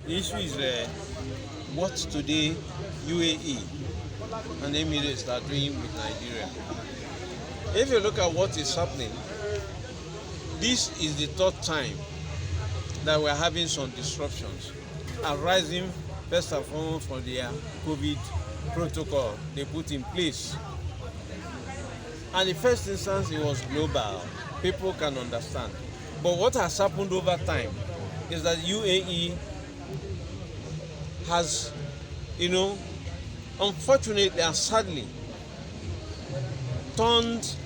The issue is what today UAE and Emirates are doing with Nigeria. If you look at what is happening, this is the third time that we're having some disruptions arising first and foremost from their COVID protocol they put in place. And the first instance, it was global. People can understand. But what has happened over time is that UAE has, unfortunately and sadly, turned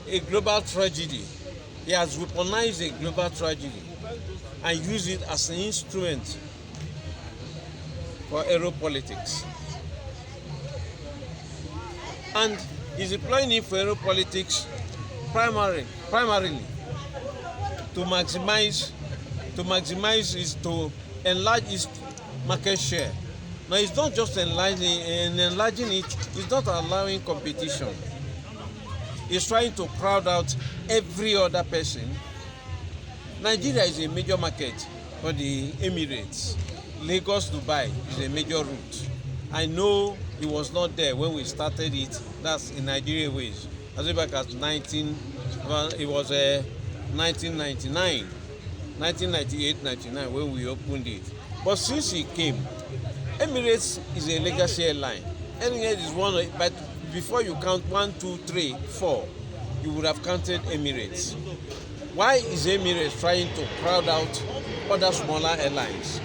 a global tragedy. He has weaponized a global tragedy and used it as an instrument for aeropolitics. And is deploying it for aeropolitics primarily to enlarge its market share. Now it's not just enlarging it, it's not allowing competition. It's trying to crowd out every other person. Nigeria is a major market for the Emirates. Lagos, Dubai is a major route. I know it was not there when we started it. That's in Nigeria ways. As back as 1999, 1998-99 when we opened it. But since it came, Emirates is a legacy airline. Emirates is one, but before you count 1, 2, 3, 4, you would have counted Emirates. Why is Emirates trying to crowd out other smaller airlines?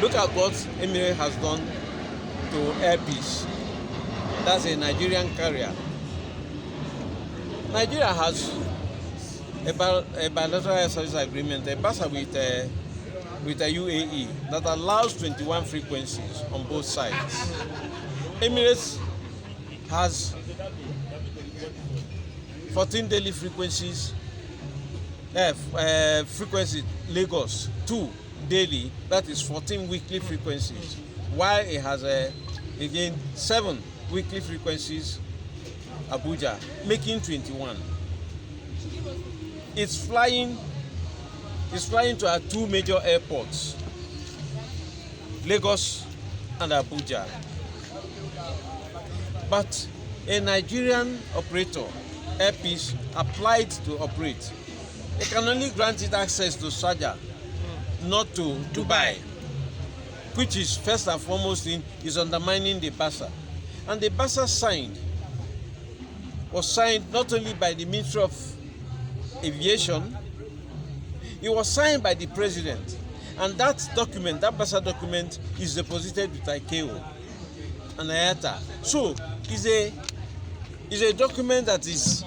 Look at what Emirates has done to Air Peace. That's a Nigerian carrier. Nigeria has a bilateral air service agreement, a BASA with the UAE that allows 21 frequencies on both sides. Emirates has 14 daily frequencies, Lagos 2 daily, that is 14 weekly frequencies, while it has again 7 weekly frequencies Abuja, making 21. It's flying to our 2 major airports, Lagos and Abuja. But a Nigerian operator, Air Peace, applied to operate. They can only grant it access to Sharjah, not to Dubai, which is first and foremost is undermining the BASA. And the BASA was signed not only by the Ministry of Aviation, it was signed by the President. And that document, that BASA document, is deposited with ICAO and IATA. So it's a document that is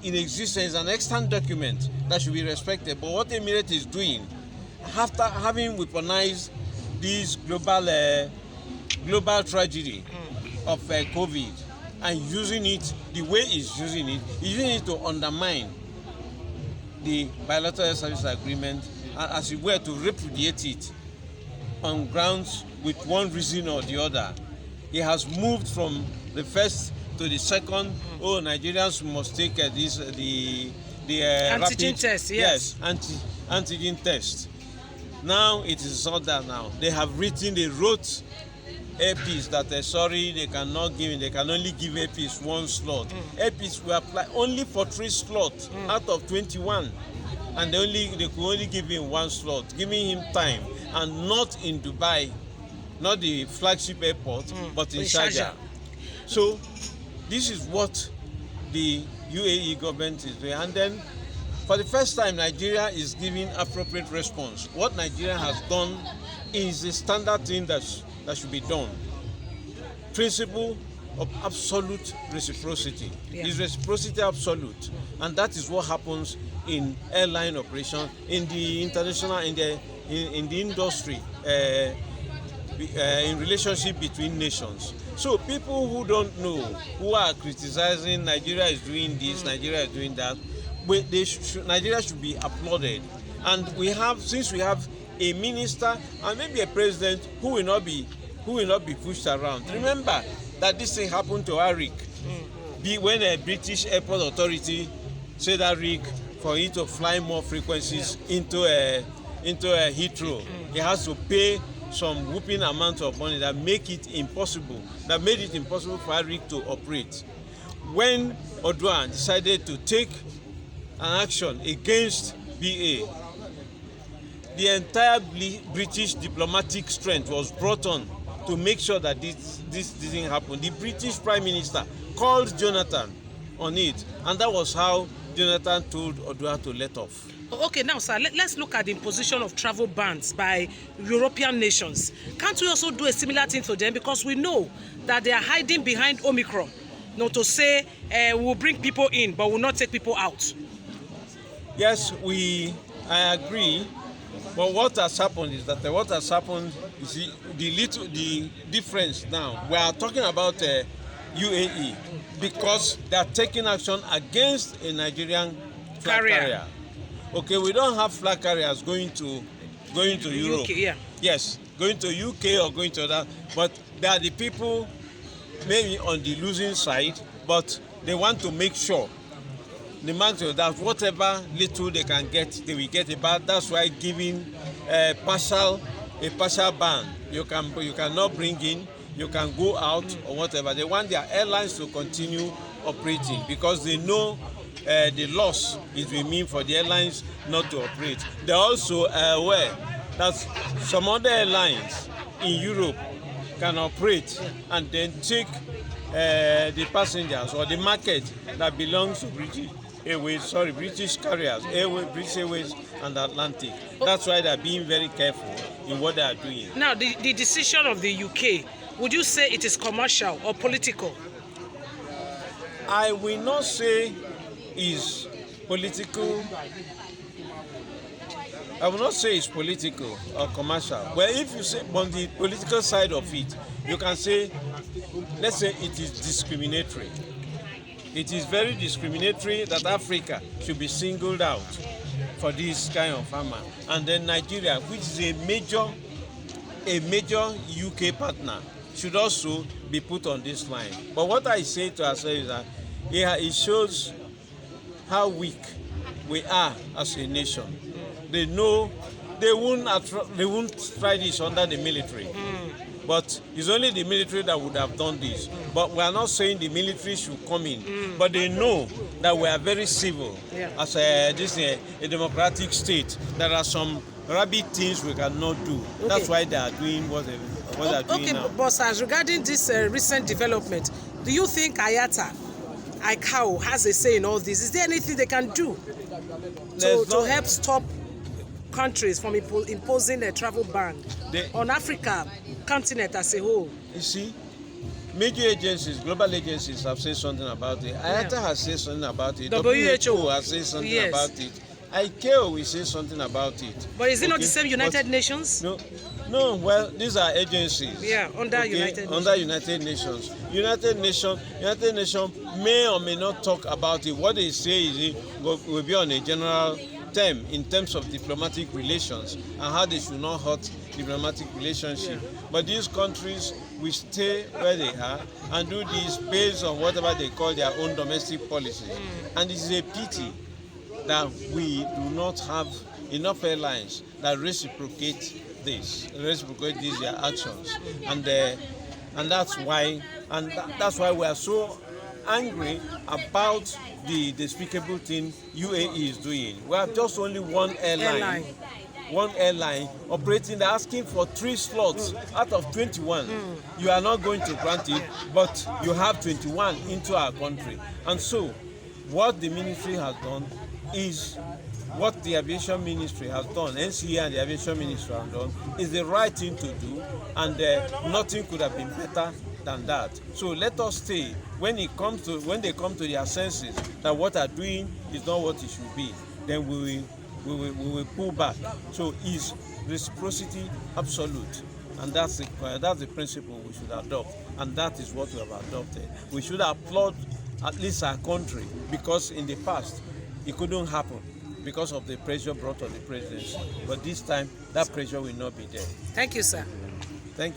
in existence, an extant document that should be respected. But what Emirates is doing, after having weaponized this global tragedy of COVID and using it the way it's using it to undermine the bilateral service agreement, as it were to repudiate it on grounds with one reason or the other. It has moved from the first to the second. Nigerians must take the antigen rapid test. Yes, antigen test. Now it is not that now. They have written, they wrote Air Peace that sorry, they can only give Air Peace 1 slot. Air Peace will apply only for 3 slots out of 21. And they could only give him 1 slot, giving him time, and not in Dubai, not the flagship airport, but in Sharjah. So this is what the UAE government is doing. And then for the first time, Nigeria is giving appropriate response. What Nigeria has done is a standard thing that should be done. Principle of absolute reciprocity. Is reciprocity absolute? And that is what happens in airline operation, in the international, in the industry, in relationship between nations. So people who don't know, who are criticizing Nigeria is doing this, Nigeria is doing that, Nigeria should be applauded. And since we have a minister and maybe a president who will not be pushed around. Remember that this thing happened to Arik. When a British airport authority said Arik for it to fly more frequencies into a Heathrow. he has to pay some whooping amount of money that made it impossible for Arik to operate. When Odua decided to take an action against BA, the entire British diplomatic strength was brought on to make sure that this didn't happen. The British Prime Minister called Jonathan on it, and that was how Jonathan told Odua to let off. Okay, now, sir, let's look at the imposition of travel bans by European nations. Can't we also do a similar thing to them? Because we know that they are hiding behind Omicron, to say we'll bring people in, but we'll not take people out. Yes, I agree. But what has happened is that you see, the difference now. We are talking about UAE because they are taking action against a Nigerian flag carrier. Okay, we don't have flag carriers going to Europe. UK, yeah. Yes, going to UK or going to that. But they are the people maybe on the losing side, but they want to make sure that whatever little they can get, they will get it back. That's why giving a partial ban. You cannot bring in, you can go out or whatever. They want their airlines to continue operating because they know the loss it will mean for the airlines not to operate. They also are aware that some other airlines in Europe can operate and then take the passengers or the market that belongs to British carriers, British Airways and Atlantic. That's why they're being very careful in what they are doing. Now, the decision of the UK, would you say it is commercial or political? I will not say is political. I will not say it's political or commercial. Well, if you say on the political side of it, you can say, let's say it is discriminatory. It is very discriminatory that Africa should be singled out for this kind of farmer. And then Nigeria, which is a major UK partner, should also be put on this line. But what I say to ourselves is that it shows how weak we are as a nation. They know they won't try this under the military. But it's only the military that would have done this. But we are not saying the military should come in. But they know that we are very civil as a democratic state. There are some rabid things we cannot do. Okay. That's why they are doing what they are doing now. Okay, but as regarding this recent development, do you think ICAO has a say in all this? Is there anything they can do to help stop countries from imposing a travel ban on Africa continent as a whole? You see, major agencies, global agencies have said something about it. IATA has said something about it. WHO has said something about it. ICAO will say something about it. But is it not the same United Nations? No. Well, these are agencies. Yeah, under United Nations. Under United Nations. United Nations may or may not talk about it. What they say is it will be on a general term in terms of diplomatic relations and how they should not hurt diplomatic relationship. Yeah. But these countries will stay where they are and do this based on whatever they call their own domestic policies. And it is a pity that we do not have enough airlines that reciprocate their actions, and that's why we are so angry about the despicable thing UAE is doing. We have just only one airline operating. They're asking for 3 slots out of 21. You are not going to grant it, but you have 21 into our country. And so what the ministry has done is what the aviation ministry has done, NCA and the aviation ministry have done, is the right thing to do, and nothing could have been better than that. So let us stay. When they come to their senses that what they are doing is not what it should be, then we will pull back. So is reciprocity absolute, and that's the principle we should adopt, and that is what we have adopted. We should applaud at least our country, because in the past it couldn't happen because of the pressure brought on the presidency. But this time, that pressure will not be there. Thank you, sir. Thank you.